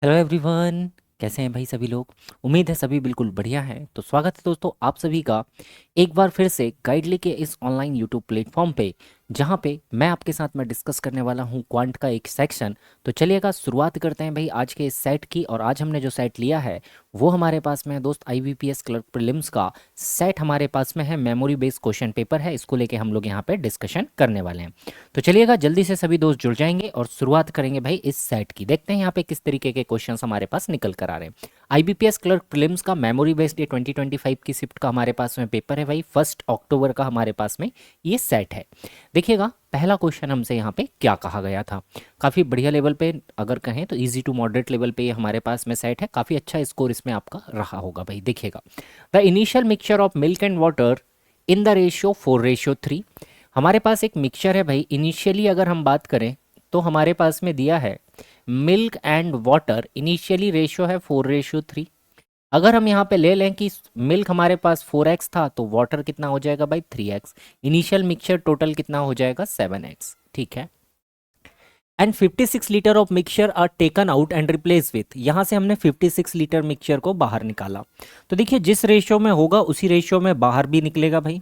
Hello everyone. कैसे हैं भाई सभी लोग। उम्मीद है सभी बिल्कुल बढ़िया हैं। तो स्वागत है दोस्तों आप सभी का एक बार फिर से गाइडली के इस ऑनलाइन यूट्यूब प्लेटफॉर्म पे, जहां पे मैं आपके साथ में डिस्कस करने वाला हूं क्वांट का एक सेक्शन। तो चलिएगा शुरुआत करते हैं भाई आज के इस सेट की। और आज हमने जो सेट लिया है वो हमारे पास में है दोस्त आईबीपीएस क्लर्क प्रीलिम्स का सेट हमारे पास में है। मेमोरी बेस्ड क्वेश्चन पेपर है, इसको लेके हम लोग यहाँ पे डिस्कशन करने वाले हैं। तो चलिएगा जल्दी से सभी दोस्त जुड़ जाएंगे और शुरुआत करेंगे भाई इस सेट की। देखते हैं यहाँ पे किस तरीके के क्वेश्चंस हमारे पास निकल कर आ रहे हैं। आईबीपीएस क्लर्क प्रीलिम्स का मेमोरी बेस्ड ये 2025 की शिफ्ट का हमारे पास में पेपर है भाई। 1 अक्टूबर का हमारे पास में ये सेट है। देखिएगा पहला क्वेश्चन हमसे यहाँ पे क्या कहा गया था। काफ़ी बढ़िया लेवल पे अगर कहें तो इजी टू मॉडरेट लेवल पे ये हमारे पास में सेट है। काफ़ी अच्छा स्कोर इसमें आपका रहा होगा भाई। देखिएगा the initial mixture of milk and water in the ratio 4:3। हमारे पास एक मिक्सचर है भाई। इनिशियली अगर हम बात करें तो हमारे पास में दिया है milk and water, initially ratio है 4:3। अगर हम यहाँ पे ले लें कि मिल्क हमारे पास 4x था तो वाटर कितना हो जाएगा भाई 3x। इनिशियल मिक्सचर टोटल कितना हो जाएगा 7x। ठीक है। And 56 litre of mixture are taken out and replace with. यहाँ से हमने 56 लीटर मिक्सचर को बाहर निकाला। तो देखिए जिस रेशियो में होगा उसी रेशियो में बाहर भी निकलेगा भाई।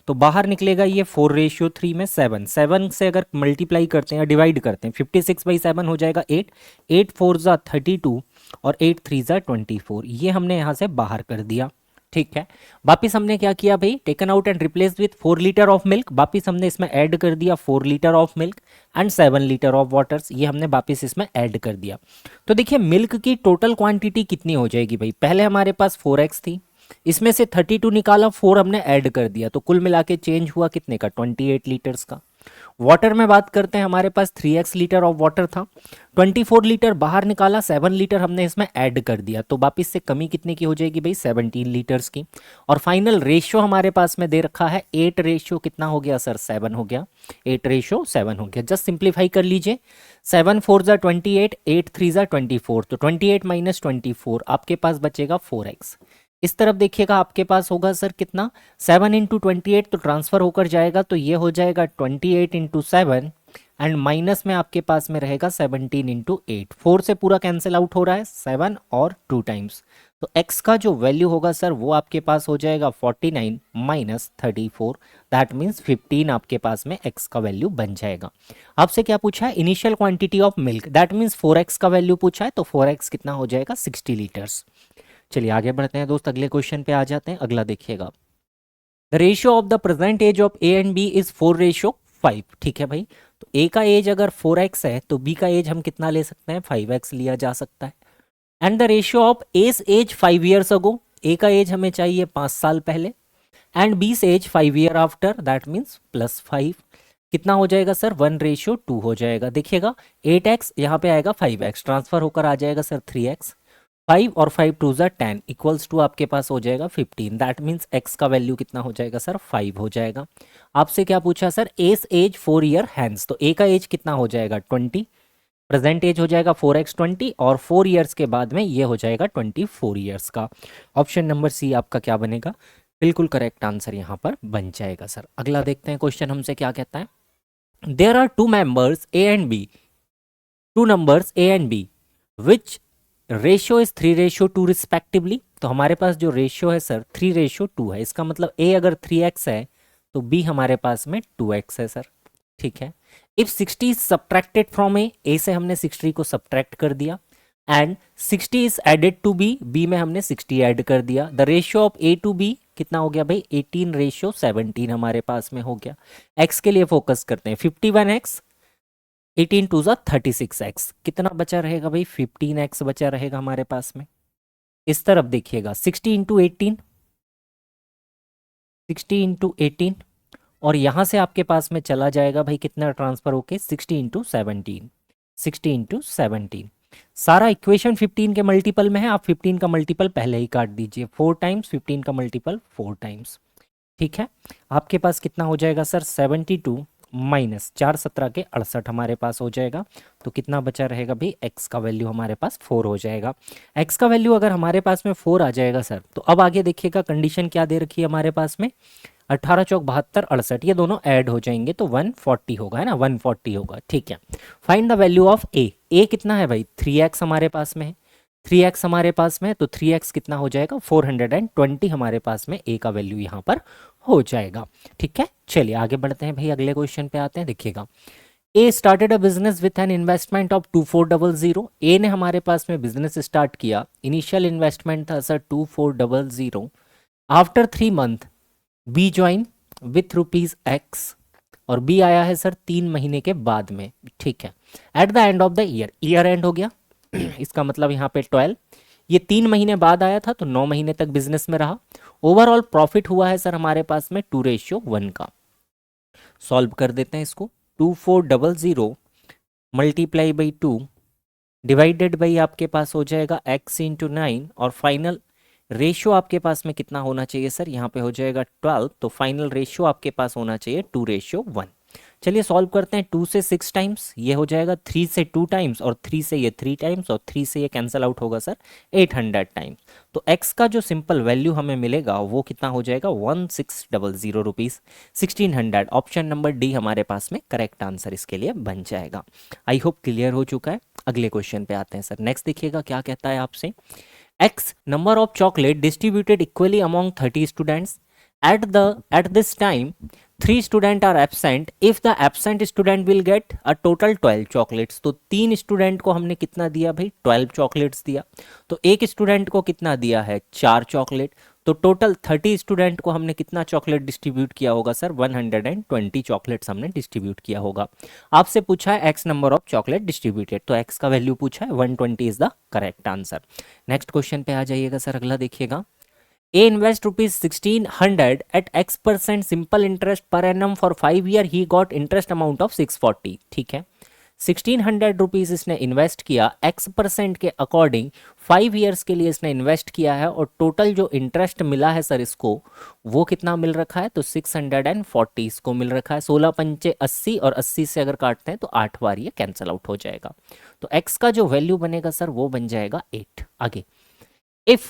तो बाहर निकलेगा ये 4:3 में 7 से अगर मल्टीप्लाई करते हैं या डिवाइड करते हैं 56/7 हो जाएगा 8। 8 4 ज़ा 32 और 8 3 ज़ा 24। ये हमने यहाँ से बाहर कर दिया। ठीक है। वापिस हमने क्या किया भाई, taken out and replace with 4 litre of milk. वापिस हमने इसमें ऐड कर दिया 4 litre of milk and 7 litre of waters. ये हमने वापिस इसमें ऐड कर दिया। तो देखिए मिल्क की टोटल क्वांटिटी कितनी हो जाएगी भाई। पहले हमारे पास 4x थी, इसमें से 32 निकाला, 4 हमने ऐड कर दिया, तो कुल मिला के चेंज हुआ कितने का 28 लीटर्स का। वाटर में बात करते हैं, हमारे पास 3x लीटर ऑफ वाटर था, 24 लीटर बाहर निकाला, 7 लीटर हमने इसमें ऐड कर दिया, तो वापिस से कमी कितने की हो जाएगी भाई 17 लीटर्स की। और फाइनल रेशियो हमारे पास में दे रखा है 8 रेशियो कितना हो गया सर 7 हो गया। 8:7 हो गया। जस्ट सिंप्लीफाई कर लीजिए। 7 4 ज़ा 28, 8 3 ज़ा 24, तो 28 माइनस 24 आपके पास बचेगा 4x। इस तरफ देखिएगा आपके पास होगा सर कितना 7 इंटू 28, तो ट्रांसफर होकर जाएगा, तो ये हो जाएगा 28 इंटू 7 एंड माइनस में आपके पास में रहेगा 17 इंटू 8। 4 से पूरा कैंसिल आउट हो रहा है 7 और 2 टाइम्स, तो x का जो वैल्यू होगा सर वो आपके पास हो जाएगा 49 माइनस 34। दैट मीन्स 15 आपके पास में x का वैल्यू बन जाएगा। आपसे क्या पूछा है, initial quantity of milk, that means 4x का वैल्यू पूछा है, तो 4x कितना हो जाएगा 60 लीटर्स। चलिए आगे बढ़ते हैं दोस्त, अगले क्वेश्चन पे आ जाते हैं। अगला देखिएगा, the ratio of the present age of A and B is 4:5। ठीक है भाई। तो ए का एज अगर 4x है तो बी का एज हम कितना ले सकते हैं 5x लिया जा सकता है। And the ratio of age age 5 years ago, A का एज हमें चाहिए 5 साल पहले, and B's age 5 year after, that means +5। कितना हो जाएगा सर 1:2 हो जाएगा। देखिएगा 8x यहाँ पे आएगा 5x, ट्रांसफर होकर आ जाएगा सर 3x। 5 और 5 2 ज़ा 10 इक्वल्स टू आपके पास हो जाएगा 15। दैट मीन्स x का वैल्यू कितना हो जाएगा सर 5 हो जाएगा। आपसे क्या पूछा sir, age age 4 year hence, तो a का एज कितना हो जाएगा 20, प्रेजेंट एज हो जाएगा 4x 20, और 4 ईयर्स के बाद में ये हो जाएगा 24 ईयर्स का। ऑप्शन नंबर सी आपका क्या बनेगा, बिल्कुल करेक्ट आंसर यहाँ पर बन जाएगा सर। अगला देखते हैं क्वेश्चन हमसे क्या कहता है। There are two members A and B, two numbers A and B which ratio is 3:2 respectively. तो हमारे पास जो रेशियो है सर 3:2 है। इसका मतलब ए अगर 3x है तो बी हमारे पास में 2x है सर। ठीक है। If 60 is subtracted from A से हमने 60 को सब्ट्रैक्ट कर दिया, and 60 is added to B, B में हमने 60 ऐड कर दिया। The ratio of A to B कितना हो गया भाई 18:17 हमारे पास में हो गया। एक्स के लिए फोकस करते हैं, 51x, 18 2 ज़ा 36x, कितना बचा रहेगा भाई 15x बचा रहेगा हमारे पास में। इस तरफ देखिएगा 60 इंटू 18, 60 इंटू 18, और यहाँ से आपके पास में चला जाएगा भाई कितना ट्रांसफर होके 60 इंटू 17, 60 इंटू 17। सारा इक्वेशन 15 के मल्टीपल में है, आप 15 का मल्टीपल पहले ही काट दीजिए, 4 टाइम्स 15 का मल्टीपल 4 टाइम्स। ठीक है। आपके पास कितना हो जाएगा सर 72 माइनस 4 17 के 68 हमारे पास हो जाएगा। तो कितना बचा रहेगा भाई x का वैल्यू हमारे पास 4 हो जाएगा। x का वैल्यू अगर हमारे पास में 4 आ जाएगा सर, तो अब आगे देखिएगा कंडीशन क्या दे रखी है हमारे पास में, 18 चौक 72 68, ये दोनों ऐड हो जाएंगे तो 140 होगा, है ना 140 होगा। ठीक है। फाइंड द वैल्यू ऑफ ए, ए कितना है भाई 3x हमारे पास में है, 3x हमारे पास में, तो 3x कितना हो जाएगा 420 हमारे पास में a का वैल्यू यहाँ पर हो जाएगा। ठीक है, चलिए आगे बढ़ते हैं भाई, अगले क्वेश्चन पे आते हैं। देखिएगा, A started a business with an investment of 2400। A ने हमारे पास में बिजनेस स्टार्ट किया, इनिशियल इन्वेस्टमेंट था sir 2400। After 3 month B join with rupees x, और बी आया है सर 3 महीने के बाद में। ठीक है, at the end of the year, year and हो गया इसका मतलब यहाँ पे 12, ये 3 महीने बाद आया था तो 9 महीने तक बिजनेस में रहा। ओवरऑल प्रॉफिट हुआ है सर हमारे पास में 2:1 का। सॉल्व कर देते हैं इसको, 2400 मल्टीप्लाई बाई 2 डिवाइडेड बाई आपके पास हो जाएगा x इंटू 9, और फाइनल रेशियो आपके पास में कितना होना चाहिए सर, यहाँ पे हो जाएगा 12, तो फाइनल रेशियो आपके पास होना चाहिए 2:1। चलिए सॉल्व करते हैं, 2 से 6 टाइम्स ये हो जाएगा, 3 से 2 टाइम्स, और 3 से ये 3 टाइम्स, और 3 से ये कैंसिल आउट होगा सर 800 टाइम्स। तो x का जो सिंपल वैल्यू हमें मिलेगा वो कितना हो जाएगा 1600 रुपीज़ 1600। ऑप्शन नंबर डी हमारे पास में करेक्ट आंसर इसके लिए बन जाएगा। आई होप क्लियर हो चुका है। अगले क्वेश्चन पे आते हैं सर। नेक्स्ट देखिएगा क्या कहता है आपसे, x number of chocolate distributed equally among 30 students. At this time 3 students are absent. If the absent student will get a total 12 chocolates. तो 3 स्टूडेंट को हमने कितना दिया भाई 12 चॉकलेट्स दिया, तो एक स्टूडेंट को कितना दिया है 4 चॉकलेट, तो टोटल 30 स्टूडेंट को हमने कितना चॉकलेट डिस्ट्रीब्यूट किया होगा सर 120 चॉकलेट्स हमने डिस्ट्रीब्यूट किया होगा। आपसे पूछा है x number of chocolate distributed, तो एक्स का वैल्यू पूछा है 120 is the correct answer. Next question पे आ जाइएगा सर, अगला देखिएगा, A invest ₹1600 at x% simple interest per annum for 5 year, he got interest amount of 640। ठीक है, 1600 रुपीज इसने इन्वेस्ट किया x% के अकॉर्डिंग, 5 ईयर्स के लिए इसने इन्वेस्ट किया है, और टोटल जो इंटरेस्ट मिला है सर इसको वो कितना मिल रखा है, तो 640 इसको मिल रखा है। 16 पंचे 80, और 80 से अगर काटते हैं तो 8 बार ये कैंसिल आउट हो जाएगा, तो x का जो वैल्यू बनेगा सर वो बन जाएगा 8। आगे, if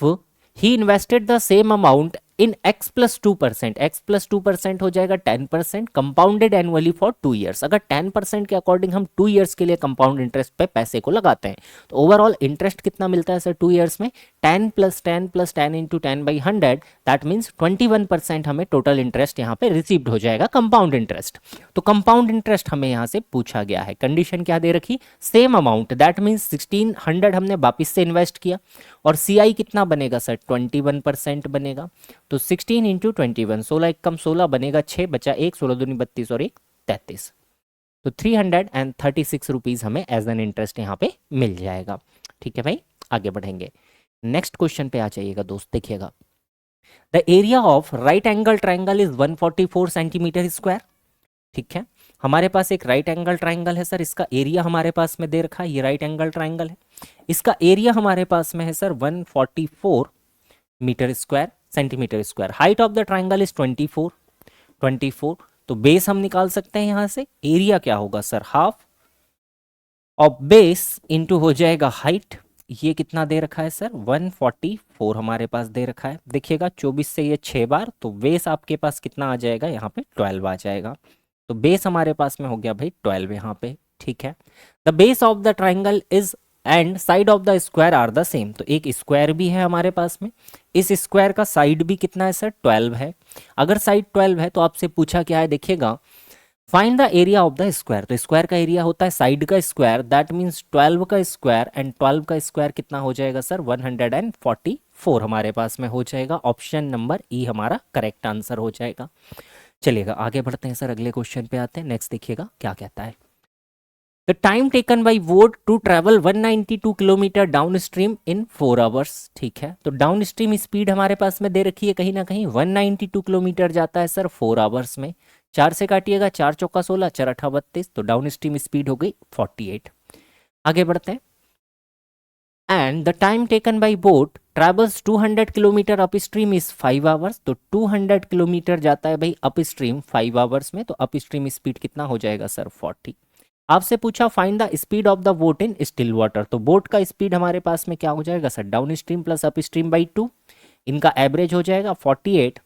he invested the same amount in x plus 2%, x plus 2% हो जाएगा 10%, कंपाउंडेड एनुअली फॉर 2 ईयर्स। अगर 10% के अकॉर्डिंग हम 2 ईयर्स के लिए कंपाउंड इंटरेस्ट पे पैसे को लगाते हैं, तो ओवरऑल इंटरेस्ट कितना मिलता है सर 2 ईयर्स में 10 plus 10 plus 10 into 10/100, that means 21% हमें टोटल इंटरेस्ट यहाँ पे रिसीव्ड हो जाएगा कंपाउंड इंटरेस्ट। तो कंपाउंड इंटरेस्ट हमें यहाँ से पूछा गया है, कंडीशन क्या दे रखी, सेम अमाउंट, दैट मीन्स 1600 हमने वापिस से इन्वेस्ट किया, और CI कितना बनेगा सर 21% बनेगा, तो 16 इंटू 21, 16 एक कम 16 बनेगा 6 बचा 1, 16 दूनी 32 और 1 33, तो 336 रुपीज हमें एज एन इंटरेस्ट यहाँ पे मिल जाएगा। ठीक है भाई, आगे बढ़ेंगे, नेक्स्ट क्वेश्चन पे आ जाइएगा दोस्त। देखिएगा, the area of right angle triangle is 144 centimetre square. ठीक है, हमारे पास एक राइट एंगल ट्राइंगल है सर, इसका एरिया हमारे पास में दे रखा है, ये राइट एंगल ट्राइंगल है, इसका एरिया हमारे पास में है sir 144 metre square centimetre square. Height of the triangle is 24, तो बेस हम निकाल सकते हैं यहां से, एरिया क्या होगा sir half of base into हो जाएगा हाइट, ये कितना दे रखा है सर 144 हमारे पास दे रखा है। देखिएगा 24 से ये 6 बार, तो बेस आपके पास कितना आ जाएगा यहाँ पे 12 आ जाएगा, तो बेस हमारे पास में हो गया भाई 12 यहाँ पे। ठीक है, the base of the triangle is and side of the square are the same, तो एक स्क्वायर भी है हमारे पास में, इस स्क्वायर का साइड भी कितना है सर 12 है। अगर साइड 12 है तो आपसे पूछा क्या है, देखिएगा find the area of the square, तो स्क्वायर का एरिया होता है साइड का स्क्वायर, दैट मीन्स 12 का स्क्वायर, एंड 12 का स्क्वायर कितना हो जाएगा सर 144 हमारे पास में हो जाएगा। ऑप्शन नंबर ई हमारा करेक्ट आंसर हो जाएगा। चलिएगा आगे बढ़ते हैं सर, अगले क्वेश्चन पे आते हैं। नेक्स्ट देखिएगा क्या कहता है, the time taken by boat to travel 192 kilometre downstream in 4 hours. ठीक है, तो डाउन स्ट्रीम स्पीड हमारे पास में दे रखी है कहीं ना कहीं 192 किलोमीटर जाता है सर 4 आवर्स में। 4 से काटिएगा, 4 चौका 16, 4 अठा 32, तो डाउन स्ट्रीम स्पीड हो गई 48। आगे बढ़ते हैं, and the time taken by boat travels 200 kilometre up stream is 5 hours, तो 200 किलोमीटर जाता है भाई अप स्ट्रीम 5 आवर्स में, तो अप स्ट्रीम स्पीड कितना हो जाएगा सर 40। आपसे पूछा find the speed of the boat in still water, तो बोट का स्पीड हमारे पास में क्या हो जाएगा sir down stream plus up stream by 2, इनका एवरेज हो जाएगा 48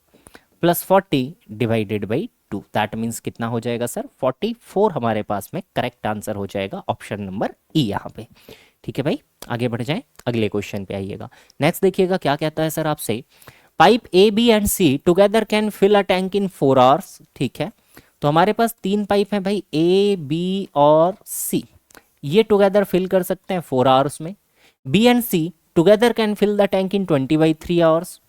plus 40 divided by 2, that means कितना हो जाएगा सर 44 हमारे पास में करेक्ट आंसर हो जाएगा ऑप्शन नंबर ई यहाँ पे। ठीक है भाई, आगे बढ़ जाएं, अगले क्वेश्चन पे आइएगा। नेक्स्ट देखिएगा क्या कहता है सर आपसे, pipe A B and C together can fill a tank in 4 hours. ठीक है, तो हमारे पास 3 पाइप हैं भाई, ए बी और सी, ये टुगेदर फिल कर सकते हैं 4 आवर्स में। B and C together can fill the tank in 20/3 hours.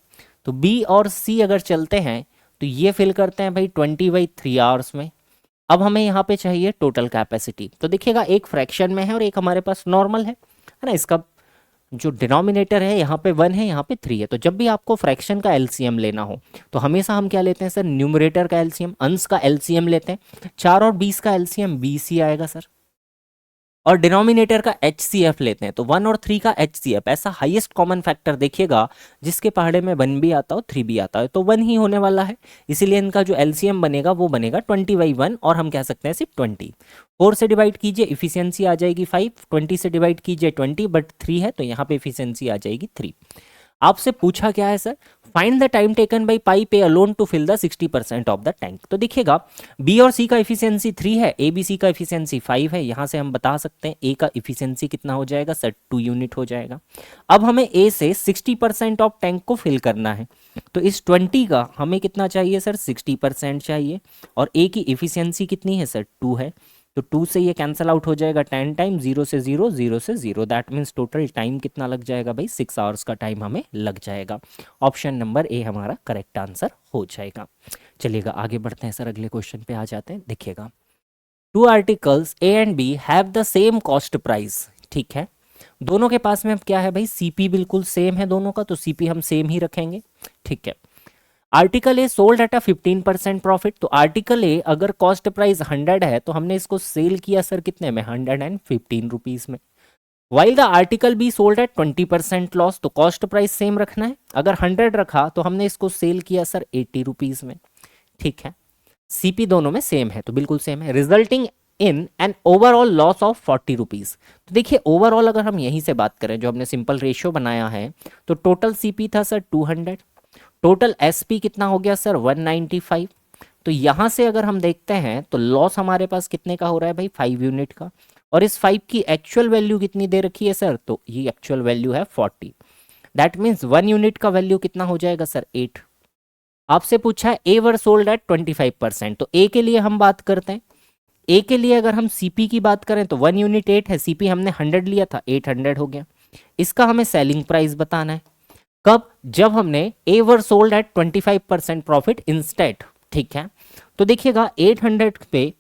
तो बी और सी अगर चलते हैं तो ये फिल करते हैं भाई 20/3 आवर्स में। अब हमें यहाँ पे चाहिए टोटल कैपेसिटी। तो देखिएगा एक फ्रैक्शन में है और एक हमारे पास नॉर्मल है ना, इसका जो डिनोमिनेटर है यहाँ पे 1 है, यहाँ पे 3 है। तो जब भी आपको फ्रैक्शन का एलसीएम लेना हो तो हमेशा हम क्या लेते हैं सर, न्यूमरेटर का एलसीएम, अंश का एलसीएम लेते हैं। 4 और 20 का एलसीएम 20 ही आएगा सर, और डिनोमिनेटर का एचसीएफ लेते हैं तो 1 और 3 का एचसीएफ। ऐसा हाईएस्ट कॉमन फैक्टर देखिएगा जिसके पहाड़े में 1 भी आता हो 3 भी आता हो तो 1 ही होने वाला है, इसीलिए इनका जो एलसीएम बनेगा वो बनेगा 20/1, और हम कह सकते हैं सिर्फ 20। 4 से डिवाइड कीजिए, इफिशियंसी आ जाएगी 5, 20 से डिवाइड कीजिए 20, बट 3 है तो यहाँ पे इफिशियंसी आ जाएगी 3। आपसे पूछा क्या है sir, find the time taken by pipe A alone to fill the 60% of the tank. तो देखिएगा बी और सी का इफिशियंसी 3 है, ए बी सी का इफिशियंसी 5 है। यहाँ से हम बता सकते हैं ए का इफिशियंसी कितना हो जाएगा सर, 2 यूनिट हो जाएगा। अब हमें ए से 60% ऑफ टैंक को फिल करना है, तो इस 20 का हमें कितना चाहिए सर, 60% चाहिए, और ए की इफिशियंसी कितनी है सर, 2 है। तो 2 से ये कैंसिल आउट हो जाएगा 10 टाइम, 0 से 0, 0 से 0, दैट मीन्स टोटल टाइम कितना लग जाएगा भाई, 6 आवर्स का टाइम हमें लग जाएगा। ऑप्शन नंबर ए हमारा करेक्ट आंसर हो जाएगा। चलिएगा आगे बढ़ते हैं सर, अगले क्वेश्चन पे आ जाते हैं। देखिएगा 2 articles A and B have the same cost price. ठीक है, दोनों के पास में अब क्या है भाई, सीपी बिल्कुल सेम है दोनों का, तो सीपी हम सेम ही रखेंगे। ठीक है, article a sold at a 15% profit. तो आर्टिकल ए अगर कॉस्ट प्राइस 100 है तो हमने इसको सेल किया सर कितने में, 115 रुपीज में। While the article be sold at 20% loss, तो कॉस्ट प्राइस सेम रखना है, अगर 100 रखा तो हमने इसको सेल किया सर 80 रुपीज में। ठीक है, सीपी दोनों में सेम है तो बिल्कुल सेम है, resulting in an overall loss of 40 rupees. तो देखिए ओवरऑल अगर हम यहीं से बात करें, जो हमने सिंपल रेशियो बनाया है, तो टोटल सीपी था सर 200, टोटल एसपी कितना हो गया सर 195। तो यहां से अगर हम देखते हैं तो लॉस हमारे पास कितने का हो रहा है भाई, 5 यूनिट का, और इस 5 की एक्चुअल वैल्यू कितनी दे रखी है सर, तो ये एक्चुअल वैल्यू है 40, दैट मीन्स 1 यूनिट का वैल्यू कितना हो जाएगा सर 8। आपसे पूछा है ए वर सोल्ड एट 25%, तो ए के लिए हम बात करते हैं। ए के लिए अगर हम सीपी की बात करें तो 1 यूनिट 8 है, सीपी हमने 100 लिया था, 800 हो गया। इसका हमें सेलिंग प्राइस बताना है, कब, जब हमने A were sold at 25% profit instead. ठीक है, तो देखिएगा 800 पे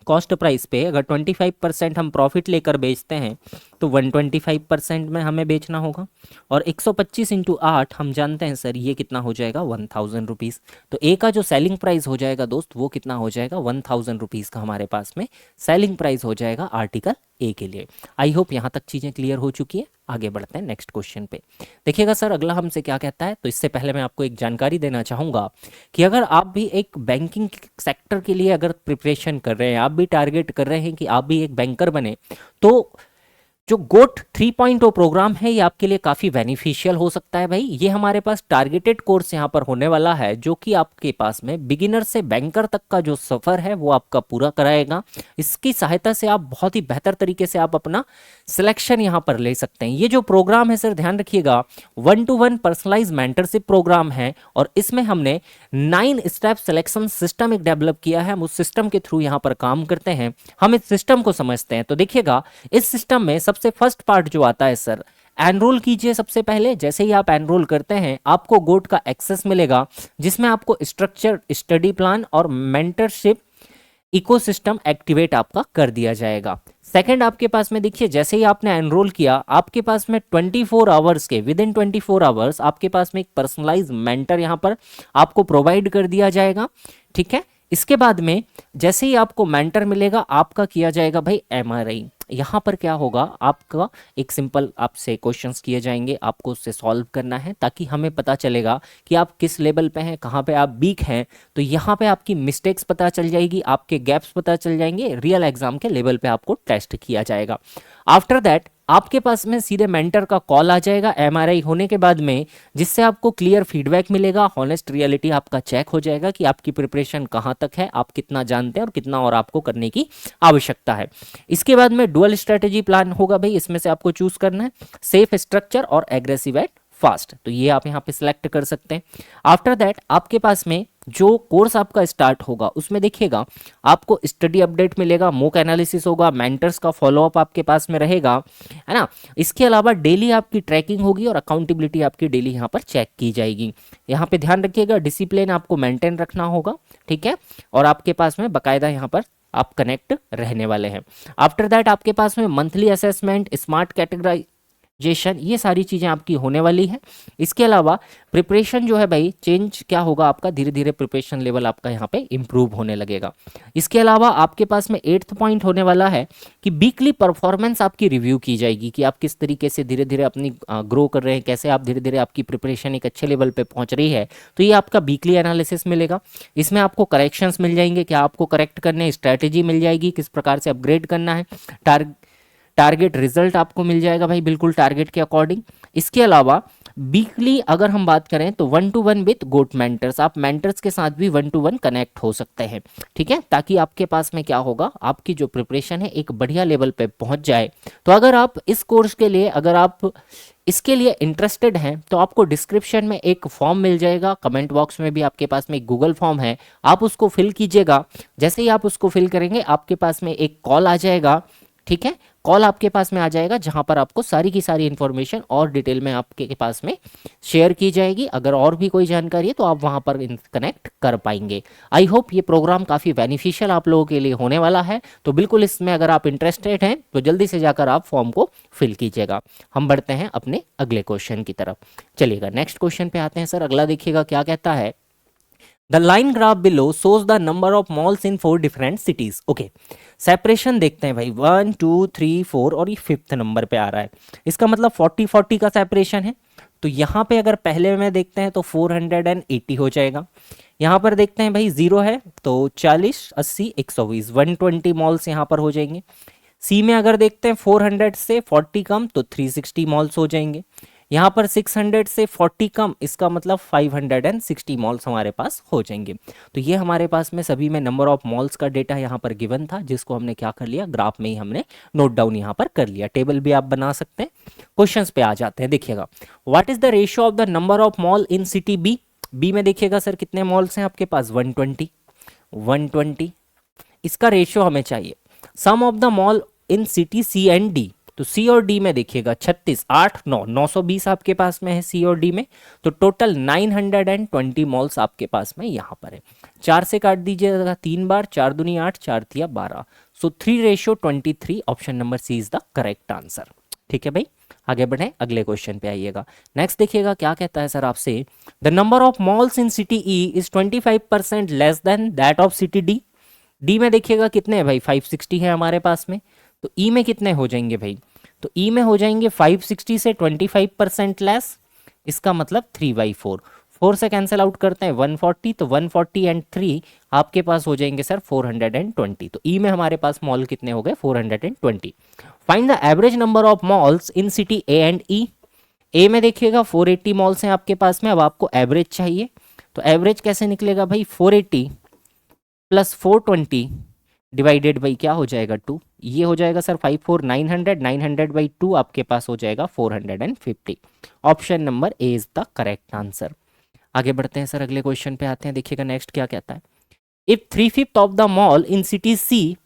कॉस्ट प्राइस पे अगर 25% हम प्रॉफिट लेकर बेचते हैं तो 125% में हमें बेचना होगा, और 125 इंटू 8 हम जानते हैं सर ये कितना हो जाएगा 1000 रुपीज़। तो ए का जो सेलिंग प्राइस हो जाएगा दोस्त वो कितना हो जाएगा 1000 रुपीज़ का हमारे पास में सेलिंग प्राइस हो जाएगा आर्टिकल ए के लिए। आई होप यहाँ तक चीज़ें क्लियर हो चुकी है। आगे बढ़ते हैं नेक्स्ट क्वेश्चन पे। देखिएगा सर अगला हमसे क्या कहता है, तो इससे पहले मैं आपको एक जानकारी देना चाहूँगा कि अगर आप भी एक बैंकिंग सेक्टर के लिए अगर प्रिपरेशन कर रहे हैं, आप भी टारगेट कर रहे हैं कि आप भी एक बैंकर बने, तो जो गोट 3.0 प्रोग्राम है ये आपके लिए काफ़ी बेनिफिशियल हो सकता है भाई। ये हमारे पास टारगेटेड कोर्स यहाँ पर होने वाला है जो कि आपके पास में बिगिनर से बैंकर तक का जो सफ़र है वो आपका पूरा कराएगा। इसकी सहायता से आप बहुत ही बेहतर तरीके से आप अपना सिलेक्शन यहाँ पर ले सकते हैं। ये जो प्रोग्राम है सर ध्यान रखिएगा 1-to-1 पर्सनलाइज मेंटरशिप प्रोग्राम है, और इसमें हमने 9 स्टेप सिलेक्शन सिस्टम एक डेवलप किया है। हम उस सिस्टम के थ्रू यहाँ पर काम करते हैं, हम इस सिस्टम को समझते हैं। तो देखिएगा इस सिस्टम में सबसे फर्स्ट पार्ट जो आता है सर, एनरोल कीजिए। सबसे पहले जैसे ही आप एनरोल करते हैं आपको गोट का एक्सेस मिलेगा जिसमें आपको स्ट्रक्चर, स्टडी प्लान और मेंटरशिप इकोसिस्टम एक्टिवेट आपका कर दिया जाएगा। सेकंड आपके पास में देखिए जैसे ही आपने एनरोल किया आपके पास में 24 आवर्स के विद इन 24 आवर्स आपके पास में एक पर्सनलाइज मेंटर यहाँ पर आपको प्रोवाइड कर दिया जाएगा। ठीक है, इसके बाद में जैसे ही आपको मेंटर मिलेगा आपका किया जाएगा भाई MRI। यहाँ पर क्या होगा, आपका एक सिंपल आपसे क्वेश्चंस किए जाएंगे, आपको उससे सॉल्व करना है ताकि हमें पता चलेगा कि आप किस लेवल पे हैं, कहाँ पे आप वीक हैं। तो यहाँ पे आपकी मिस्टेक्स पता चल जाएगी, आपके गैप्स पता चल जाएंगे, रियल एग्जाम के लेवल पे आपको टेस्ट किया जाएगा। आफ्टर दैट आपके पास में सीधे मेंटर का कॉल आ जाएगा एमआरआई होने के बाद में, जिससे आपको क्लियर फीडबैक मिलेगा, हॉनेस्ट रियलिटी आपका चेक हो जाएगा कि आपकी प्रिपरेशन कहाँ तक है, आप कितना जानते हैं और कितना और आपको करने की आवश्यकता है। इसके बाद में डुअल स्ट्रेटेजी प्लान होगा भाई, इसमें से आपको चूज करना है सेफ, स्ट्रक्चर और एग्रेसिव एट फास्ट, तो ये आप यहाँ पे सिलेक्ट कर सकते हैं। आफ्टर दैट आपके पास में जो कोर्स आपका स्टार्ट होगा उसमें देखिएगा आपको स्टडी अपडेट मिलेगा, मॉक एनालिसिस होगा, मेंटर्स का फॉलोअप आपके पास में रहेगा, है ना। इसके अलावा डेली आपकी ट्रैकिंग होगी और अकाउंटेबिलिटी आपकी डेली यहाँ पर चेक की जाएगी। यहाँ पे ध्यान रखिएगा डिसिप्लिन आपको मेंटेन रखना होगा, ठीक है, और आपके पास में बकायदा यहाँ पर आप कनेक्ट रहने वाले हैं। आफ्टर दैट आपके पास में मंथली असेसमेंट, स्मार्ट कैटेगराइजेशन, ये सारी चीज़ें आपकी होने वाली है। इसके अलावा प्रिपरेशन जो है भाई चेंज क्या होगा आपका, धीरे धीरे प्रिपरेशन लेवल आपका यहाँ पे इंप्रूव होने लगेगा। इसके अलावा आपके पास में 8th पॉइंट होने वाला है कि वीकली परफॉर्मेंस आपकी रिव्यू की जाएगी कि आप किस तरीके से धीरे धीरे अपनी ग्रो कर रहे हैं, कैसे आप धीरे धीरे आपकी प्रिपरेशन एक अच्छे लेवल पे पहुंच रही है। तो ये आपका वीकली एनालिसिस मिलेगा, इसमें आपको करेक्शंस मिल जाएंगे, क्या आपको करेक्ट करने, स्ट्रैटेजी मिल जाएगी, किस प्रकार से अपग्रेड करना है, टारगेट रिजल्ट आपको मिल जाएगा भाई बिल्कुल टारगेट के अकॉर्डिंग। इसके अलावा वीकली अगर हम बात करें तो 1-to-1 विथ गोट मेंटर्स, आप मेंटर्स के साथ भी 1-to-1 कनेक्ट हो सकते हैं, ठीक है, ताकि आपके पास में क्या होगा, आपकी जो प्रिपरेशन है एक बढ़िया लेवल पे पहुंच जाए। तो अगर आप इस कोर्स के लिए, अगर आप इसके लिए इंटरेस्टेड हैं तो आपको डिस्क्रिप्शन में एक फॉर्म मिल जाएगा, कमेंट बॉक्स में भी आपके पास में एक गूगल फॉर्म है, आप उसको फिल कीजिएगा। जैसे ही आप उसको फिल करेंगे आपके पास में एक कॉल आ जाएगा, ठीक है, कॉल आपके पास में आ जाएगा जहां पर आपको सारी की सारी इंफॉर्मेशन और डिटेल में आपके पास में शेयर की जाएगी। अगर और भी कोई जानकारी है तो आप वहां पर कनेक्ट कर पाएंगे। आई होप ये प्रोग्राम काफ़ी बेनिफिशियल आप लोगों के लिए होने वाला है, तो बिल्कुल इसमें अगर आप इंटरेस्टेड हैं तो जल्दी से जाकर आप फॉर्म को फिल कीजिएगा। हम बढ़ते हैं अपने अगले क्वेश्चन की तरफ। चलिएगा नेक्स्ट क्वेश्चन पे आते हैं सर। अगला देखिएगा क्या कहता है, the line graph below shows the number of malls in 4 different cities. Okay, separation देखते हैं भाई 1 2 3 4 और ये 5th नंबर पे आ रहा है, इसका मतलब 40-40 का सेपरेशन है। तो यहाँ पे अगर पहले में देखते हैं तो 480 हो जाएगा। यहाँ पर देखते हैं भाई 0 है तो 40 80 120 120 मॉल्स यहाँ पर हो जाएंगे। सी में अगर देखते हैं 400 से 40 कम तो 360 मॉल्स हो जाएंगे। यहाँ पर 600 से 40 कम, इसका मतलब 560 मॉल्स हमारे पास हो जाएंगे। तो ये हमारे पास में सभी में नंबर ऑफ मॉल्स का डेटा यहाँ पर गिवन था, जिसको हमने क्या कर लिया, ग्राफ में ही हमने नोट डाउन यहाँ पर कर लिया। टेबल भी आप बना सकते हैं। क्वेश्चंस पे आ जाते हैं। देखिएगा what is the ratio of the number of mall in city B. B में देखिएगा सर कितने मॉल्स हैं आपके पास, 120। इसका रेशियो हमें चाहिए। Sum of the mall in city C and D, तो सी और डी में देखिएगा 36 8 9 920 आपके पास में है सी और डी में, तो टोटल 920 मॉल्स आपके पास में यहाँ पर है। 4 से काट दीजिएगा 3 बार, 4 दूनी 8 4 तिया 12, so 3:23। Option number C is the correct answer. ठीक है भाई, आगे बढ़े अगले क्वेश्चन पे आइएगा। नेक्स्ट देखिएगा क्या कहता है सर आपसे, the number of malls in city E is 25% less than that of city D. D में देखिएगा कितने हैं भाई, 560 है हमारे पास में, तो ई में कितने हो जाएंगे भाई, तो ई में हो जाएंगे 560 से 25% लेस, इसका मतलब 3/4। 4 से कैंसिल आउट करते हैं 140, तो 140 एंड 3 आपके पास हो जाएंगे सर 420। तो ई में हमारे पास मॉल कितने हो गए, 420। Find the average number of malls in city A and E. A में देखिएगा 480 मॉल्स हैं आपके पास में, अब आपको एवरेज चाहिए, तो एवरेज कैसे निकलेगा भाई, 480 प्लस 420 डिवाइडेड बाई क्या हो जाएगा 2, ये हो जाएगा सर 5 4 900, 900/2 आपके पास हो जाएगा 450। Option number A is the correct answer. आगे बढ़ते हैं सर, अगले क्वेश्चन पे आते हैं। देखिएगा नेक्स्ट क्या कहता है, if 3/5 of the mall in city C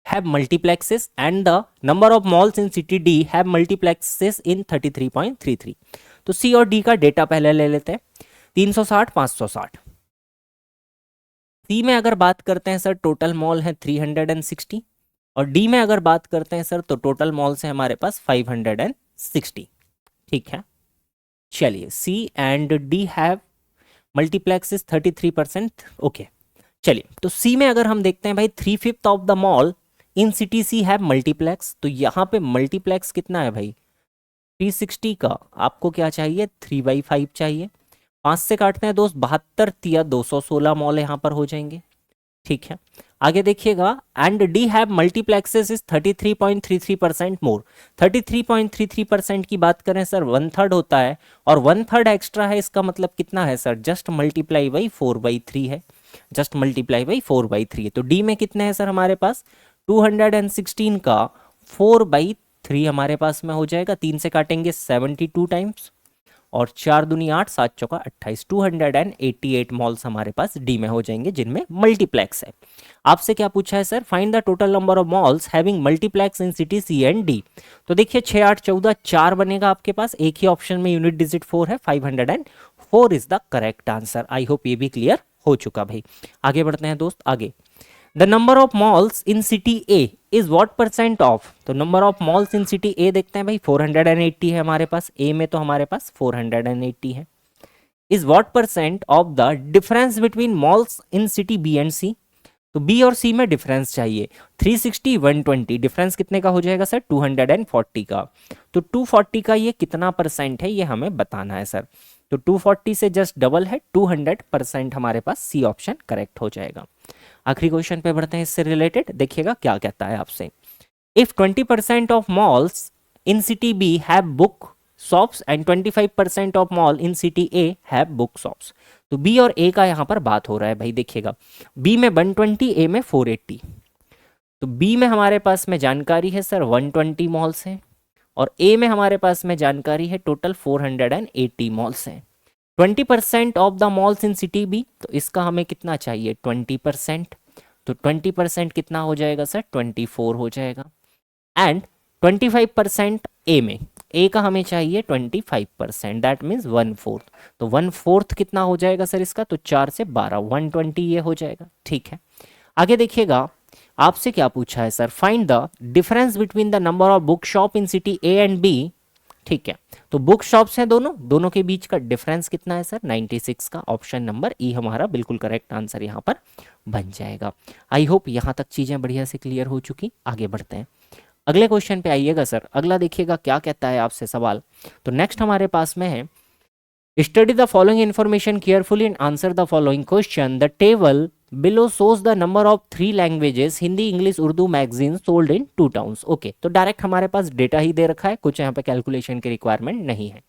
have multiplexes and the number of malls in city D have multiplexes in 33.33। तो सी और डी का डेटा पहले ले लेते हैं, 360 560। सी में अगर बात करते हैं सर टोटल मॉल है 360, और डी में अगर बात करते हैं सर तो टोटल मॉल्स है हमारे पास 560। ठीक है, चलिए C and D have multiplexes 33%। Okay, चलिए तो सी में अगर हम देखते हैं भाई 3/5 of the mall in city C have multiplex, तो यहाँ पे मल्टीप्लेक्स कितना है भाई 360 का, आपको क्या चाहिए 3/5 चाहिए। 5 से काटते हैं दोस्त 72 तिया 216 मॉल यहाँ पर हो जाएंगे। ठीक है, आगे देखिएगा, and D have multiplexes is 33.33% मोर। 33.33% की बात करें सर, 1/3 होता है, और 1/3 एक्स्ट्रा है, इसका मतलब कितना है सर, जस्ट मल्टीप्लाई बाई 4/3 है, जस्ट मल्टीप्लाई बाई 4/3 है। तो डी में कितने हैं सर हमारे पास, 216 का 4/3 हमारे पास में हो जाएगा, 3 से काटेंगे 72 टाइम्स, और 4 दूनी 8, 7 चौका 28, 288 मॉल्स हमारे पास डी में हो जाएंगे जिनमें मल्टीप्लेक्स है। आपसे क्या पूछा है sir, find the total number of malls having multiplex in city C and D. तो देखिए 6 8 14 4 बनेगा आपके पास, एक ही ऑप्शन में यूनिट डिजिट 4 है, 504 is the correct answer. I hope ये भी क्लियर हो चुका भाई। आगे बढ़ते हैं दोस्त, आगे the number of malls in city A is what percent of. तो number of malls in city A देखते हैं भाई, 480 है हमारे पास, ए में तो हमारे पास 480 है। Is what percent of the difference between malls in city B and C. तो बी और सी में डिफरेंस चाहिए, 360 120, डिफरेंस कितने का हो जाएगा सर, 240 का। तो 240 का ये कितना परसेंट है ये हमें बताना है सर। तो 240 से जस्ट डबल है, 200% हमारे पास सी ऑप्शन करेक्ट हो जाएगा। आखिरी क्वेश्चन पे बढ़ते हैं, इससे रिलेटेड देखिएगा क्या कहता है आपसे। If 20% of malls in city B have book shops and 25% of mall in city A have book shops. तो बी और ए का यहां पर बात हो रहा है भाई, देखिएगा बी में 120, ए में 480। तो बी में हमारे पास में जानकारी है सर 120 मॉल्स हैं, और ए में हमारे पास में जानकारी है टोटल 480 मॉल्स हैं। 20% of the malls in city B, तो इसका हमें कितना चाहिए, 20%। तो 20% कितना हो जाएगा सर, 24 हो जाएगा। एंड 25% ए में, ए का हमें चाहिए 25%, दैट मीन्स 1/4। तो 1/4 कितना हो जाएगा सर इसका, तो 4 से 12, 120 ये हो जाएगा। ठीक है, आगे देखिएगा आपसे क्या पूछा है sir, find the difference between the number of book shop in city A and B. ठीक है, तो बुक शॉप्स हैं दोनों, दोनों के बीच का डिफरेंस कितना है सर, 96 का। ऑप्शन नंबर ई हमारा बिल्कुल करेक्ट आंसर यहाँ पर बन जाएगा। आई होप यहाँ तक चीजें बढ़िया से क्लियर हो चुकी। आगे बढ़ते हैं, अगले क्वेश्चन पे आइएगा सर। अगला देखिएगा क्या कहता है आपसे सवाल। तो नेक्स्ट हमारे पास में है, study the following information carefully and answer the following question. The table below shows the number of 3 languages Hindi English Urdu magazine sold in 2 towns. Okay, तो डायरेक्ट हमारे पास डेटा ही दे रखा है, कुछ यहाँ पे कैलकुलेशन की रिक्वायरमेंट नहीं है।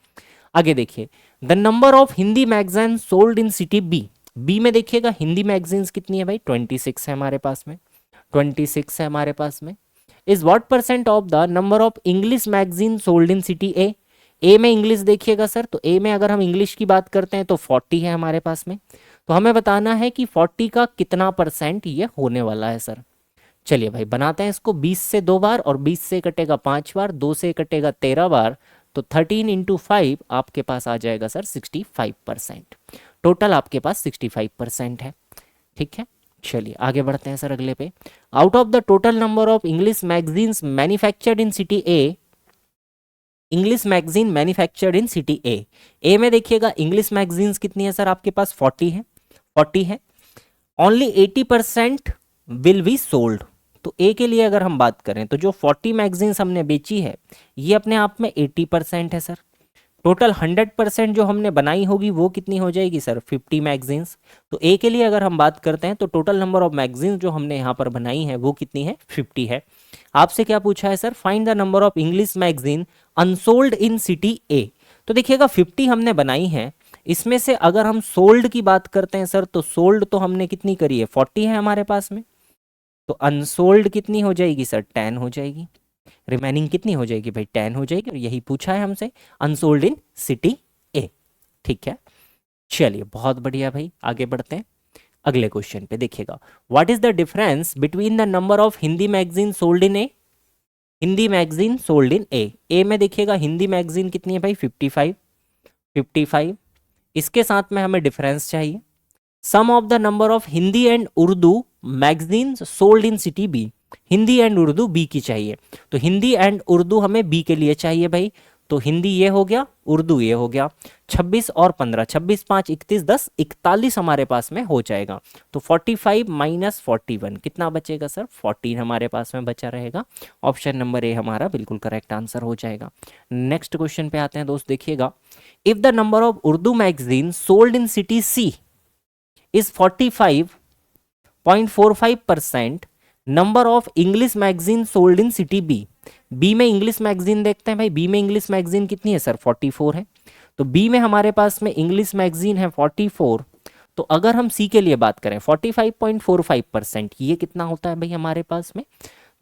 आगे देखिए, the number of Hindi magazine sold in city B. B में देखिएगा हिंदी मैगजीन्स कितनी है भाई, 26 है हमारे पास में, 26 है हमारे पास में। Is what percent of the number of English magazine sold in city A. A में इंग्लिश देखिएगा सर, तो ए में अगर हम इंग्लिश की बात करते हैं तो 40 है हमारे पास में। तो हमें बताना है कि 40 का कितना परसेंट ये होने वाला है सर। चलिए भाई बनाते हैं इसको, 20 से 2 बार और 20 से कटेगा 5 बार, 2 से कटेगा 13 बार, तो 13 इंटू 5 आपके पास आ जाएगा सर 65%। टोटल आपके पास 65% है। ठीक है, चलिए आगे बढ़ते हैं सर अगले पे। Out of the total number of English magazines manufactured in city A, English magazine manufactured in city A. A में देखिएगा इंग्लिश मैगजीन्स कितनी है सर आपके पास, 40 है, 40 है। Only 80% will be sold. तो ए के लिए अगर हम बात करें तो जो 40 मैगजीन्स हमने बेची है ये अपने आप में 80% है सर। टोटल 100% जो हमने बनाई होगी वो कितनी हो जाएगी सर, 50 मैगजीन्स। तो ए के लिए अगर हम बात करते हैं तो टोटल नंबर ऑफ मैगजीन्स जो हमने यहाँ पर बनाई है वो कितनी है, 50 है। आपसे क्या पूछा है sir, find the number of English magazine unsold in city A. तो देखिएगा 50 हमने बनाई है, इसमें से अगर हम सोल्ड की बात करते हैं सर, तो सोल्ड तो हमने कितनी करी है, 40 है हमारे पास में। तो अनसोल्ड कितनी हो जाएगी सर, 10 हो जाएगी। रिमेनिंग कितनी हो जाएगी भाई, 10 हो जाएगी। और यही पूछा है हमसे, अनसोल्ड इन सिटी ए। ठीक है, चलिए बहुत बढ़िया भाई, आगे बढ़ते हैं अगले क्वेश्चन पे। देखिएगा, what is the difference between the number of Hindi magazine sold in A. Hindi magazine sold in A, A में देखिएगा हिंदी मैगजीन कितनी है भाई, 55, 55। इसके साथ में हमें डिफरेंस चाहिए, sum of the number of Hindi and Urdu magazine sold in city B. Hindi and Urdu B की चाहिए, तो हिंदी एंड उर्दू हमें बी के लिए चाहिए भाई। तो हिंदी ये हो गया, उर्दू ये हो गया। 26 और 15, 26 5 31 10 41 हमारे पास में हो जाएगा। तो 45 माइनस 41 कितना बचेगा सर, 14 हमारे पास में बचा रहेगा। ऑप्शन नंबर ए हमारा बिल्कुल करेक्ट आंसर हो जाएगा। नेक्स्ट क्वेश्चन पे आते हैं दोस्त, देखिएगा, if the number of Urdu magazine sold in city C is 45, 0.45% number of English magazine sold in city B. B में इंग्लिश मैगजीन देखते हैं भाई, बी में इंग्लिश मैगजीन कितनी है सर, 44 है। तो बी में हमारे पास में इंग्लिश मैगजीन है 44। तो अगर हम सी के लिए बात करें 45.45%, ये कितना होता है भाई हमारे पास में,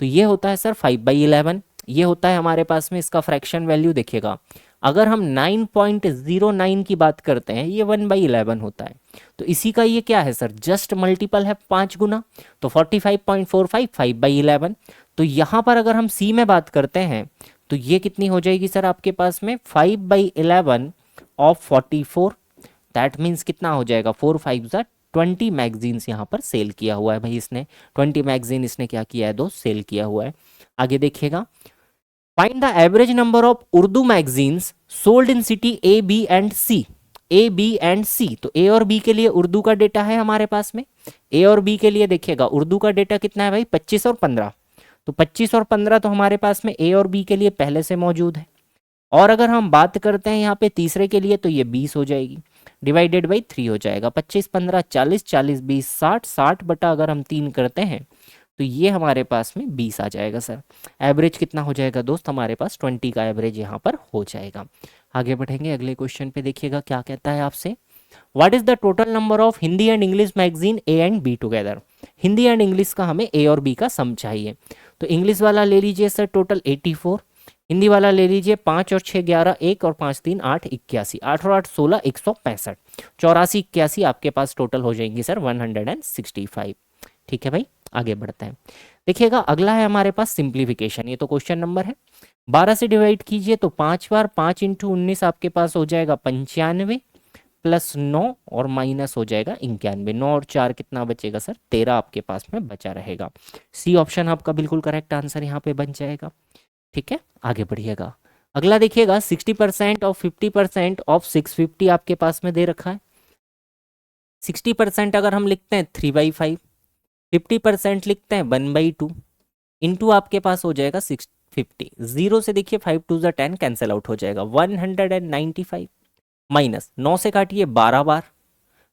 तो ये होता है सर 5/11। ये होता है हमारे पास में, इसका फ्रैक्शन वैल्यू देखिएगा, अगर हम 9.09 की बात करते हैं ये 1/11 होता है। तो इसी का ये क्या है सर, जस्ट मल्टीपल है 5 गुना। तो 45.45 5/11। तो यहाँ पर अगर हम सी में बात करते हैं तो ये कितनी हो जाएगी सर आपके पास में 5/11 ऑफ 44। दैट मीन्स कितना हो जाएगा, 4 5 ज़ा 20 मैगजीन्स यहाँ पर सेल किया हुआ है भाई इसने, 20 मैगजीन इसने क्या किया है दोस्त, सेल किया हुआ है। आगे देखिएगा, find the average number of Urdu magazines sold in city A B and C. A B and C, तो ए और बी के लिए उर्दू का डेटा है हमारे पास में। ए और बी के लिए देखिएगा उर्दू का डेटा कितना है भाई, 25 और 15। तो 25 और 15 तो हमारे पास में ए और बी के लिए पहले से मौजूद है। और अगर हम बात करते हैं यहाँ पे तीसरे के लिए तो ये 20 हो जाएगी, डिवाइडेड बाई 3 हो जाएगा। 25 15 40, 40 20 60, 60 बटा अगर हम 3 करते हैं तो ये हमारे पास में 20 आ जाएगा सर। एवरेज कितना हो जाएगा दोस्त, हमारे पास 20 का एवरेज यहाँ पर हो जाएगा। आगे बढ़ेंगे अगले क्वेश्चन पे, देखिएगा क्या कहता है आपसे, what is the total number of Hindi and English magazine A and be together. Hindi and English का हमें ए और बी का सम चाहिए। तो इंग्लिश वाला ले लीजिए सर टोटल 84, हिंदी वाला ले लीजिए 5 और 6 11 1 और 5 3 8 81, 8 और 8 16 165, 84 81 आपके पास टोटल हो जाएंगी सर 165। ठीक है भाई, आगे बढ़ते हैं। देखिएगा अगला है हमारे पास सिंप्लीफिकेशन, ये तो क्वेश्चन नंबर है। 12 से डिवाइड कीजिए तो 5 बार 5 इंटू 19 आपके पास हो जाएगा 95 प्लस 9 और माइनस हो जाएगा 91। 9 और 4 कितना बचेगा सर, 13 आपके पास में बचा रहेगा। सी ऑप्शन आपका बिल्कुल करेक्ट आंसर यहाँ पे बन जाएगा। ठीक है, आगे बढ़िएगा। अगला देखिएगा 60% ऑफ 50% ऑफ 650 आपके पास में दे रखा है। 60% अगर हम लिखते हैं 3/5, 50% लिखते हैं 1/2, इंटू आपके पास हो जाएगा 650। 0 से देखिए 5 2 10 कैंसिल आउट हो जाएगा 195, माइनस 9 से काटिए 12 बार,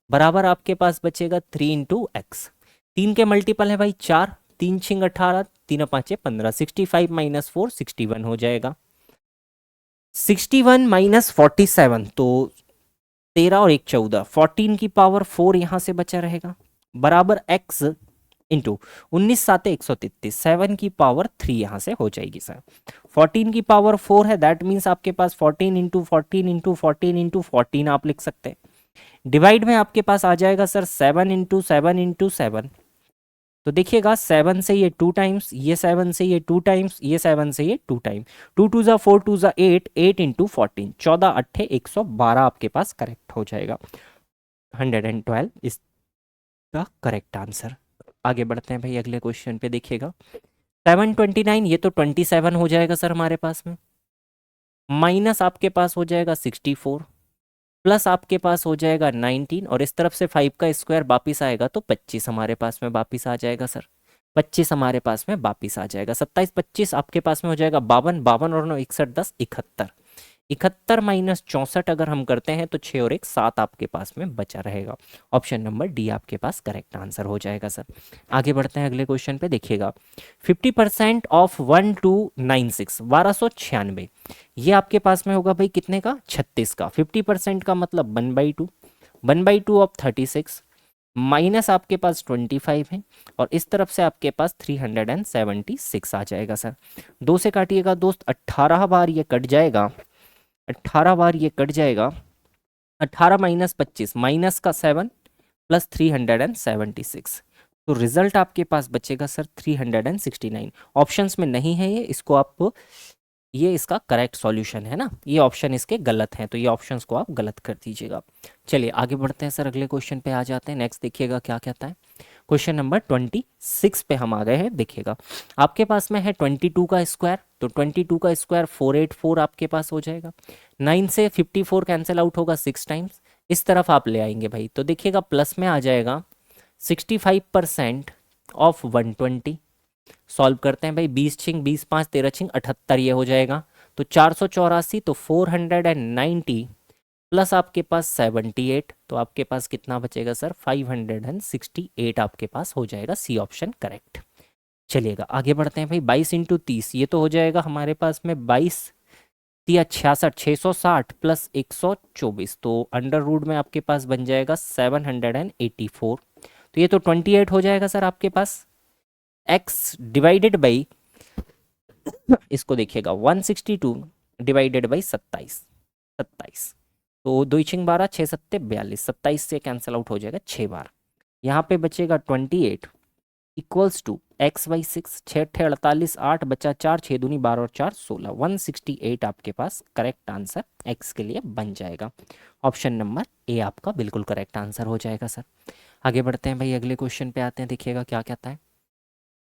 बराबर आपके पास बचेगा 3 इंटू एक्स। 3 के मल्टीपल है भाई 4, 3 छिंग 18, 3 5 15, 65 माइनस 4 61 हो जाएगा। 61 माइनस 47 तो 13 और 1 14, 14 की पावर 4 यहाँ से बचा रहेगा, बराबर x इंटू 19 7 133, 7 की पावर 3 यहाँ से हो जाएगी सर। 14 की पावर 4 है, दैट मीन्स आपके पास 14 इंटू 14 इंटू 14 इंटू 14 आप लिख सकते हैं। डिवाइड में आपके पास आ जाएगा सर 7 इंटू 7 इंटू 7। तो देखिएगा 7 से ये 2 टाइम्स, ये 7 से ये 2 टाइम्स, ये 7 से ये 2 टाइम, 2 2 ज़ा 4 2 ज़ा 8, 8 इंटू 14, 14 8 112 आपके पास करेक्ट हो जाएगा। 112 इसका करेक्ट आंसर। आगे बढ़ते हैं भाई अगले क्वेश्चन पे, देखिएगा 729, ये तो 27 हो जाएगा सर हमारे पास में, माइनस आपके पास हो जाएगा 64, प्लस आपके पास हो जाएगा 19, और इस तरफ से 5 का स्क्वायर वापिस आएगा तो 25 हमारे पास में वापिस आ जाएगा सर। 25 हमारे पास में वापिस आ जाएगा। 27 25 आपके पास में हो जाएगा 52, 52 और 9 61 10 71, 71 माइनस 64 अगर हम करते हैं तो 6 और 1 7 आपके पास में बचा रहेगा। ऑप्शन नंबर डी आपके पास करेक्ट आंसर हो जाएगा सर। आगे बढ़ते हैं अगले क्वेश्चन पे, देखिएगा 50% ऑफ 1296, 1296, ये आपके पास में होगा भाई कितने का, 36 का। 50% का मतलब 1/2, 1/2 ऑफ 36, माइनस आपके पास 25 है, और इस तरफ से आपके पास 376 आ जाएगा सर। 2 से काटिएगा दोस्त, 18 बार ये कट जाएगा, 18 बार ये कट जाएगा। 18 माइनस 25, माइनस का 7 प्लस 376, तो रिजल्ट आपके पास बचेगा सर 369। ऑप्शंस में नहीं है ये, इसको आप, ये इसका करेक्ट सॉल्यूशन है ना, ये ऑप्शन इसके गलत हैं तो ये ऑप्शंस को आप गलत कर दीजिएगा। चलिए आगे बढ़ते हैं सर, अगले क्वेश्चन पे आ जाते हैं। नेक्स्ट देखिएगा क्या कहता है, क्वेश्चन नंबर 26 पे हम आ गए हैं। देखिएगा आपके पास में है 22 का स्क्वायर, तो 22 का स्क्वायर 484 आपके पास हो जाएगा। 9 से 54 कैंसिल आउट होगा 6 टाइम्स, इस तरफ आप ले आएंगे भाई, तो देखिएगा प्लस में आ जाएगा 65% ऑफ 120। सॉल्व करते हैं भाई, 20 छिंग 20 5 13 छिंग 78, ये हो जाएगा। तो 484, तो 490 प्लस आपके पास 78, तो आपके पास कितना बचेगा सर? 568 आपके पास हो जाएगा। C option correct. चलिएगा आगे बढ़ते हैं भाई। 22 × 30 ये तो हो जाएगा हमारे पास में 22 × 66 प्लस 124, तो अंडर रूट में आपके पास बन जाएगा 784। तो ये तो 28 हो जाएगा सर आपके पास। x डिवाइडेड बाई, इसको देखिएगा 162 डिवाइडेड बाई 27, तो 2×12 6×7 42, 27 से कैंसिल आउट हो जाएगा 6 बार। यहाँ पे बचेगा 28 इक्वल्स टू x/6, 6×8 = 48, 8 बचा 4, 6×2 = 12 और 4 16, 168 आपके पास करेक्ट आंसर x के लिए बन जाएगा। ऑप्शन नंबर ए आपका बिल्कुल करेक्ट आंसर हो जाएगा सर। आगे बढ़ते हैं भाई, अगले क्वेश्चन पे आते हैं। देखिएगा क्या कहता है।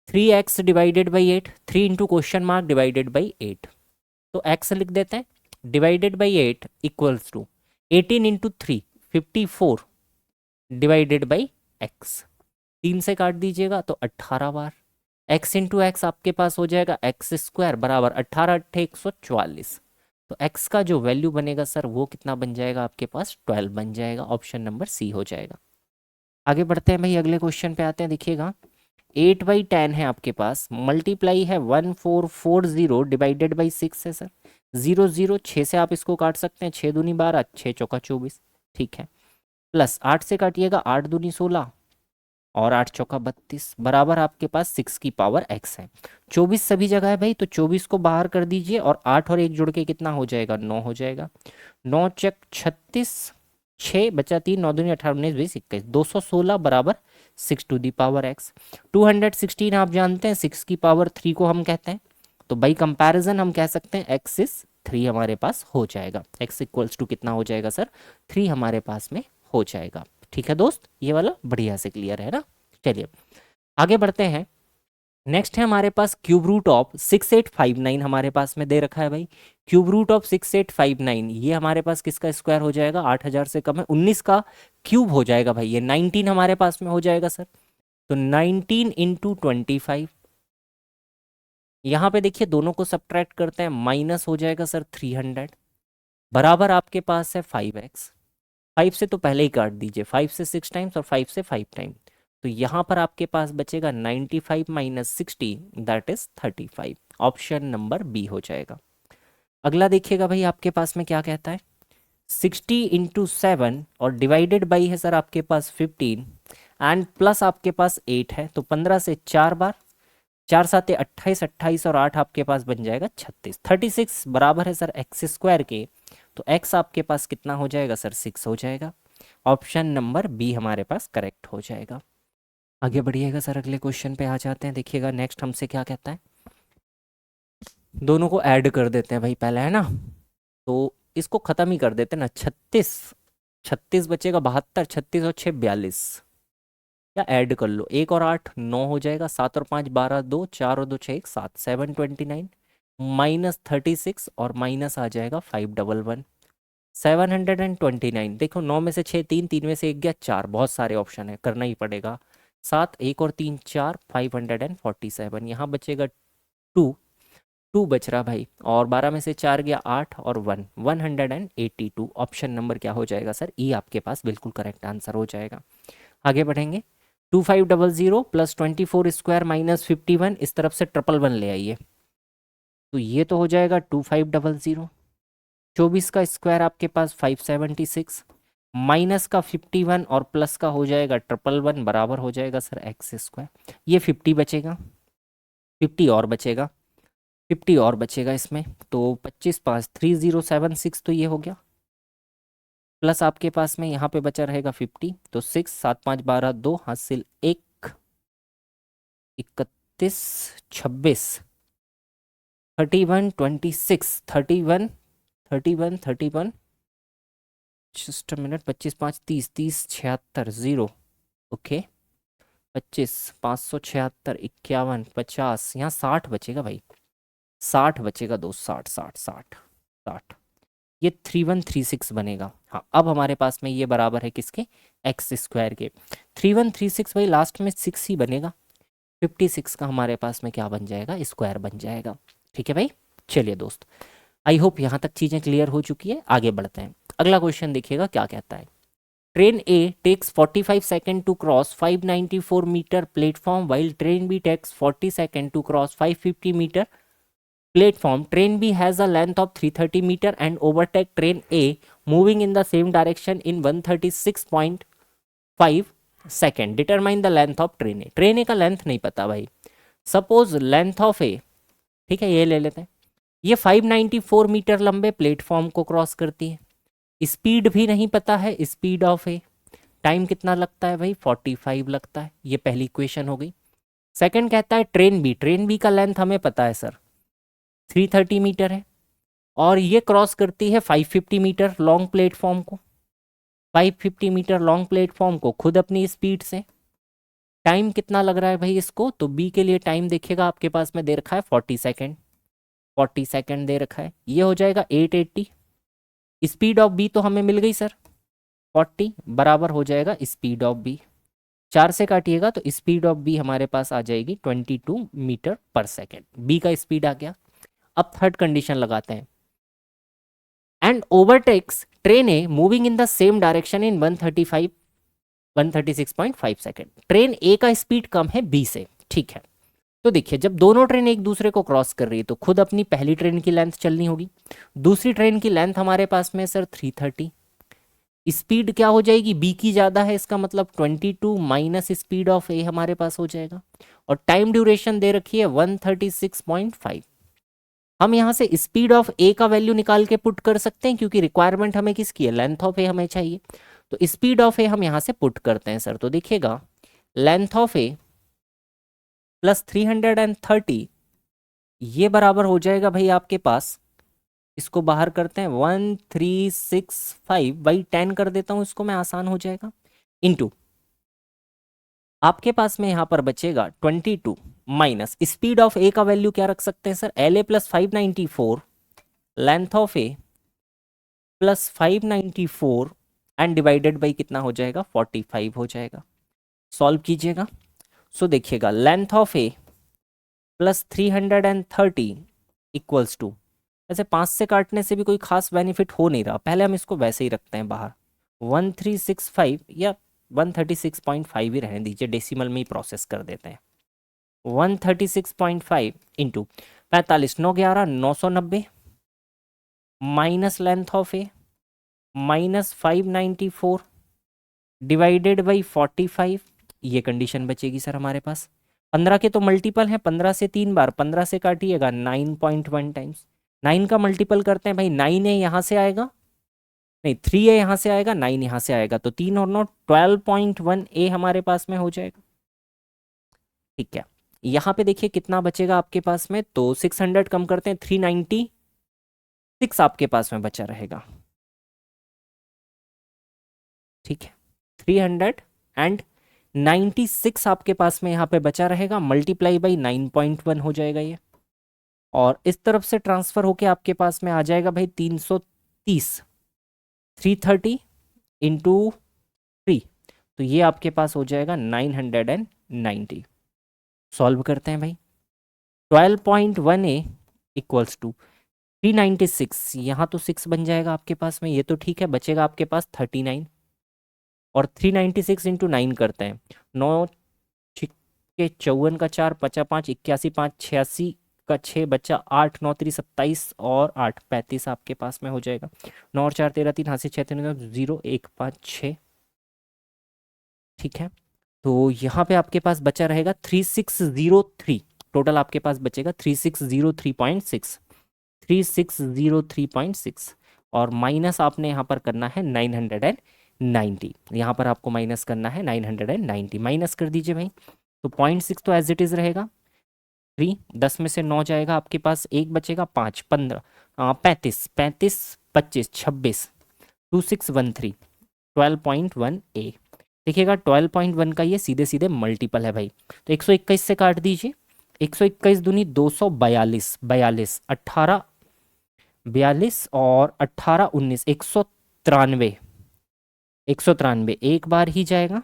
3x divided by 8, 3 into question mark divided by 8, तो x लिख देते हैं divided by 8 equals to 18 × 3 54 divided by x, 3 से काट दीजिएगा तो 18 बार। x इंटू एक्स आपके पास हो जाएगा x² बराबर 18 × 8 = 144, तो x का जो वैल्यू बनेगा सर वो कितना बन जाएगा आपके पास? 12 बन जाएगा। ऑप्शन नंबर सी हो जाएगा। आगे बढ़ते हैं भाई, अगले क्वेश्चन पे आते हैं। देखिएगा 8/10 है आपके पास, मल्टीप्लाई है 1440 डिवाइडेड बाई 6 है सर। 0 0 6 से आप इसको काट सकते हैं, 6×2 = 12, 6×4 = 24, ठीक है। प्लस 8 से काटिएगा, 8×2 = 16 और 8×4 = 32 बराबर आपके पास 6 की पावर x है। 24 सभी जगह है भाई, तो 24 को बाहर कर दीजिए और 8 और 1 जुड़ के कितना हो जाएगा? 9 हो जाएगा। 9 × 36, 6 बचा 3, 9×2 = 18, 19, 20, 21, 216 बराबर 6⁻x। 216 आप जानते हैं 6 की पावर 3 को हम कहते हैं, तो बाई कंपैरिजन हम कह सकते हैं x इज 3 हमारे पास हो जाएगा। x इक्वल्स टू कितना हो जाएगा सर? 3 हमारे पास में हो जाएगा। ठीक है दोस्त, ये वाला बढ़िया से क्लियर है ना। चलिए आगे बढ़ते हैं। नेक्स्ट है हमारे पास क्यूब रूट ऑफ 6859 हमारे पास में दे रखा है भाई। क्यूब रूट ऑफ 6859 ये हमारे पास किसका स्क्वायर हो जाएगा? 8000 से कम है, 19 का क्यूब हो जाएगा भाई, ये 19 हमारे पास में हो जाएगा सर। तो 19 × 25, यहाँ पे देखिए दोनों को सब्ट्रैक्ट करते हैं, माइनस हो जाएगा सर 300 बराबर आपके पास है 5x। 5 से तो पहले ही काट दीजिए, 5 से 6 टाइम्स और 5 से 5 टाइम, तो यहाँ पर आपके पास बचेगा 95 - 60 that is 35। Option number B हो जाएगा। अगला देखिएगा भाई आपके पास में क्या कहता है। 60 × 7 और डिवाइडेड बाई है सर आपके पास 15 एंड प्लस आपके पास 8 है, तो 15 से 4 बार, 4 7 28, 28 और 8 आपके पास बन जाएगा 36। 36 बराबर है सर x² के, तो x आपके पास कितना हो जाएगा सर? 6 हो जाएगा। ऑप्शन नंबर बी हमारे पास करेक्ट हो जाएगा। आगे बढ़िएगा सर, अगले क्वेश्चन पे आ जाते हैं। देखिएगा नेक्स्ट हमसे क्या कहता है। दोनों को ऐड कर देते हैं भाई पहले, है ना, तो इसको ख़त्म ही कर देते हैं ना। 36 36 बचेगा 72, 36 और 6 42, या ऐड कर लो, 1 और 8 9 हो जाएगा, 7 और 5 12, 2 4 और 2 6 1 7, 729 माइनस 36 और माइनस आ जाएगा 511, 729। देखो 9 में से 6 3, 3 में से 1 गया 4, बहुत सारे ऑप्शन है, करना ही पड़ेगा। 7 1 और 3 4, 547, यहाँ बचेगा 2 2 बच रहा भाई, और 12 में से 4 गया 8 और 1 182। ऑप्शन नंबर क्या हो जाएगा सर? ई आपके पास बिल्कुल करेक्ट आंसर हो जाएगा। आगे बढ़ेंगे। 2500 प्लस 24² माइनस 51, इस तरफ से 111 ले आइए, तो ये तो हो जाएगा 2500। 24 का स्क्वायर आपके पास 576, माइनस का 51 और प्लस का हो जाएगा 111 बराबर हो जाएगा सर x²। ये 50 बचेगा, 50 और बचेगा, 50 और बचेगा इसमें, तो 25 5 3076, तो ये हो गया। प्लस आपके पास में यहाँ पे बचा रहेगा 50, तो 6 7 5 12, 2 हासिल 1 31 26 31 26 31 31 31, जस्ट मिनट, 25 5 30 30 76 0, ओके, 25 576 51 50, यहाँ 60 बचेगा भाई, 60 बचेगा दोस्त, 60 60 60 60, ये 3136 बनेगा। हाँ अब हमारे पास में ये बराबर है किसके? x² के। 3136 भाई लास्ट में 6 ही बनेगा, 56 का हमारे पास में क्या बन जाएगा? स्क्वायर बन जाएगा। ठीक है भाई, चलिए दोस्त, आई होप यहाँ तक चीज़ें क्लियर हो चुकी है। आगे बढ़ते हैं। अगला क्वेश्चन देखिएगा क्या कहता है। Train A takes 45 second to cross 594 metre platform while train B takes 40 second to cross 550 metre platform. Train B has a length of 330 meter and overtake train A moving in the same direction in 136.5 second. Determine the length of train A. Train A का length नहीं पता भाई। Suppose length of ए, ठीक है ये ले लेते हैं, ये 594 मीटर लंबे प्लेटफॉर्म को क्रॉस करती है। स्पीड भी नहीं पता है, स्पीड ऑफ ए। टाइम कितना लगता है भाई 45 लगता है। ये पहली इक्वेशन हो गई। सेकंड कहता है ट्रेन बी, ट्रेन बी का लेंथ हमें पता है सर 330 मीटर है और ये क्रॉस करती है 550 मीटर लॉन्ग प्लेटफॉर्म को, 550 मीटर लॉन्ग प्लेटफॉर्म को खुद अपनी स्पीड से। टाइम कितना लग रहा है भाई इसको, तो बी के लिए टाइम देखिएगा आपके पास में दे रखा है 40 सेकेंड, 40 सेकेंड दे रखा है। ये हो जाएगा 880। स्पीड ऑफ बी तो हमें मिल गई सर 40 बराबर हो जाएगा स्पीड ऑफ बी। 4 से काटिएगा तो स्पीड ऑफ बी हमारे पास आ जाएगी 22 मीटर पर सेकेंड। बी का स्पीड आ गया। अब थर्ड कंडीशन लगाते हैं। And overtakes train A moving in the same direction in 136.5 second. Train A का स्पीड कम है बी से, ठीक है। तो देखिए जब दोनों ट्रेन एक दूसरे को क्रॉस कर रही है तो खुद अपनी पहली ट्रेन की लेंथ चलनी होगी। दूसरी ट्रेन की लेंथ हमारे पास में सर 330। स्पीड क्या हो जाएगी, बी की ज़्यादा है, इसका मतलब 22 माइनस स्पीड ऑफ ए हमारे पास हो जाएगा। और टाइम ड्यूरेशन दे रखी है 136.5। हम यहाँ से स्पीड ऑफ ए का वैल्यू निकाल के पुट कर सकते हैं क्योंकि रिक्वायरमेंट हमें किसकी है, लेंथ ऑफ ए हमें चाहिए। तो स्पीड ऑफ ए हम यहाँ से पुट करते हैं सर। तो देखिएगा लेंथ ऑफ ए प्लस 330 ये बराबर हो जाएगा भाई आपके पास, इसको बाहर करते हैं 1365/10 कर देता हूँ इसको मैं, आसान हो जाएगा। इनटू आपके पास में यहाँ पर बचेगा 22 माइनस स्पीड ऑफ ए का वैल्यू क्या रख सकते हैं sir, L A plus 594 length of A plus 594 and divided by कितना हो जाएगा 45 हो जाएगा। सॉल्व कीजिएगा। सो देखिएगा length of A plus 330 equals to, ऐसे 5 से काटने से भी कोई खास बेनिफिट हो नहीं रहा, पहले हम इसको वैसे ही रखते हैं बाहर 1365 या 136.5 ही रहने दीजिए, डेसिमल में ही प्रोसेस कर देते हैं। 136.5 into 45 9 11 990 minus length of A minus 594 divided by 45। ये कंडीशन बचेगी सर हमारे पास। 15 के तो मल्टीपल हैं, 15 से 3 बार, 15 से काटिएगा 9.1 टाइम्स। 9 का मल्टीपल करते हैं भाई, 9 ए यहाँ से आएगा, नहीं 3 ए यहाँ से आएगा, 9 यहाँ से आएगा, तो 3 और 9 12.1 ए हमारे पास में हो जाएगा, ठीक है। यहाँ पे देखिए कितना बचेगा आपके पास में, तो 600 कम करते हैं 396 आपके पास में बचा रहेगा, ठीक है। 396 आपके पास में यहाँ पे बचा रहेगा, मल्टीप्लाई बाई 9.1 हो जाएगा ये, और इस तरफ से ट्रांसफर होके आपके पास में आ जाएगा भाई 330, 330 इंटू 3, तो ये आपके पास हो जाएगा 990। सॉल्व करते हैं भाई। 12.1 ए इक्वल्स टू 396, यहाँ तो 6 बन जाएगा आपके पास में, ये तो ठीक है, बचेगा आपके पास 39, और 396 इंटू 9 करते हैं, 9 के 54 का 4 50 5 81 5 86 का 6 बच्चा 8 9 3 27 और 8 35 आपके पास में हो जाएगा। 9 और 4 13 3 हाथ से 6 3 0 1 5 6, ठीक है। तो यहाँ पे आपके पास बचा रहेगा 3603, टोटल आपके पास बचेगा 3603.6, 3603.6, और माइनस आपने यहाँ पर करना है 990, यहाँ पर आपको माइनस करना है 990, माइनस कर दीजिए भाई। तो 0.6 तो एज इट इज़ रहेगा, 3 10 में से 9 जाएगा आपके पास, 1 बचेगा 5 15 35 35 25 26 2613 12.1 ए। देखिएगा 12.1 का ये सीधे सीधे मल्टीपल है भाई, तो 121 से काट दीजिए, 121 दूनी 242, 42 18 42 और 18 19 193, 193 एक बार ही जाएगा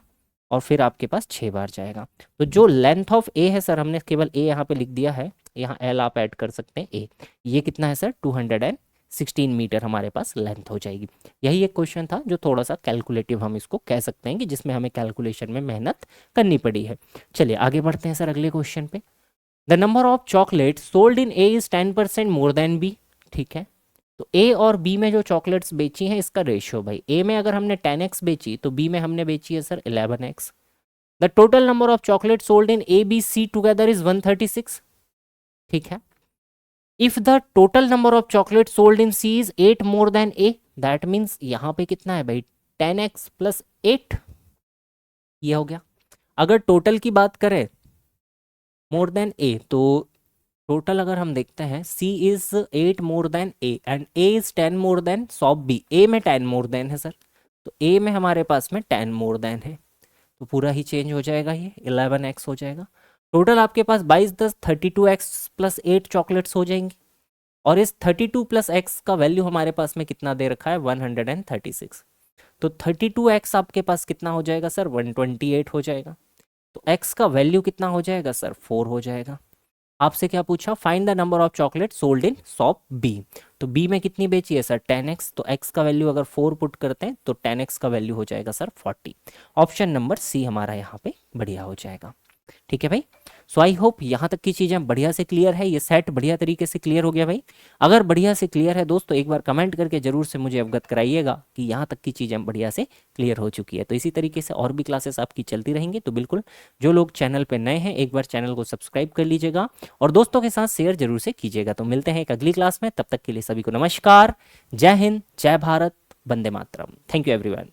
और फिर आपके पास 6 बार जाएगा। तो जो लेंथ ऑफ ए है सर, हमने केवल ए यहाँ पे लिख दिया है, यहाँ एल आप ऐड कर सकते हैं ए, ये कितना है सर 206 16 मीटर हमारे पास लेंथ हो जाएगी। यही एक क्वेश्चन था जो थोड़ा सा कैलकुलेटिव हम इसको कह सकते हैं कि जिसमें हमें कैलकुलेशन में मेहनत करनी पड़ी है। चलिए आगे बढ़ते हैं सर अगले क्वेश्चन पे। The number of chocolate sold in A is 10% more than B. ठीक है, तो ए और बी में जो चॉकलेट्स बेची हैं इसका रेशियो भाई, ए में अगर हमने 10x बेची तो बी में हमने बेची है sir 11x। The total number of chocolate sold in A B C together is 136। ठीक है, if the total number of chocolate sold in C is 8 more than A, that means यहाँ पे कितना है भाई 10x प्लस 8, ये हो गया। अगर टोटल की बात करें मोर देन ए, तो टोटल अगर हम देखते हैं C is 8 more than A and A is 10 more than सॉप बी। ए में 10 मोर देन है सर, तो ए में हमारे पास में 10 मोर देन है, तो पूरा ही चेंज हो जाएगा, ये 11x हो जाएगा। टोटल आपके पास 22 10 32x प्लस 8 चॉकलेट्स हो जाएंगी, और इस 32 प्लस x का वैल्यू हमारे पास में कितना दे रखा है 136, तो 32x आपके पास कितना हो जाएगा सर 128 हो जाएगा। तो x का वैल्यू कितना हो जाएगा सर 4 हो जाएगा। आपसे क्या पूछा, find the number of chocolate sold in shop B, तो बी में कितनी बेची है सर 10x, तो x का वैल्यू अगर 4 पुट करते हैं तो 10x का वैल्यू हो जाएगा सर 40। ऑप्शन नंबर सी हमारा यहाँ पे बढ़िया हो जाएगा। ठीक है भाई, सो आई होप यहाँ तक की चीज़ें बढ़िया से क्लियर है, ये सेट बढ़िया तरीके से क्लियर हो गया भाई। अगर बढ़िया से क्लियर है दोस्तों एक बार कमेंट करके जरूर से मुझे अवगत कराइएगा कि यहाँ तक की चीज़ें बढ़िया से क्लियर हो चुकी है। तो इसी तरीके से और भी क्लासेस आपकी चलती रहेंगी, तो बिल्कुल जो लोग चैनल पर नए हैं एक बार चैनल को सब्सक्राइब कर लीजिएगा और दोस्तों के साथ शेयर जरूर से कीजिएगा। तो मिलते हैं एक अगली क्लास में, तब तक के लिए सभी को नमस्कार, जय हिंद, जय भारत, वंदे मातरम। Thank you everyone.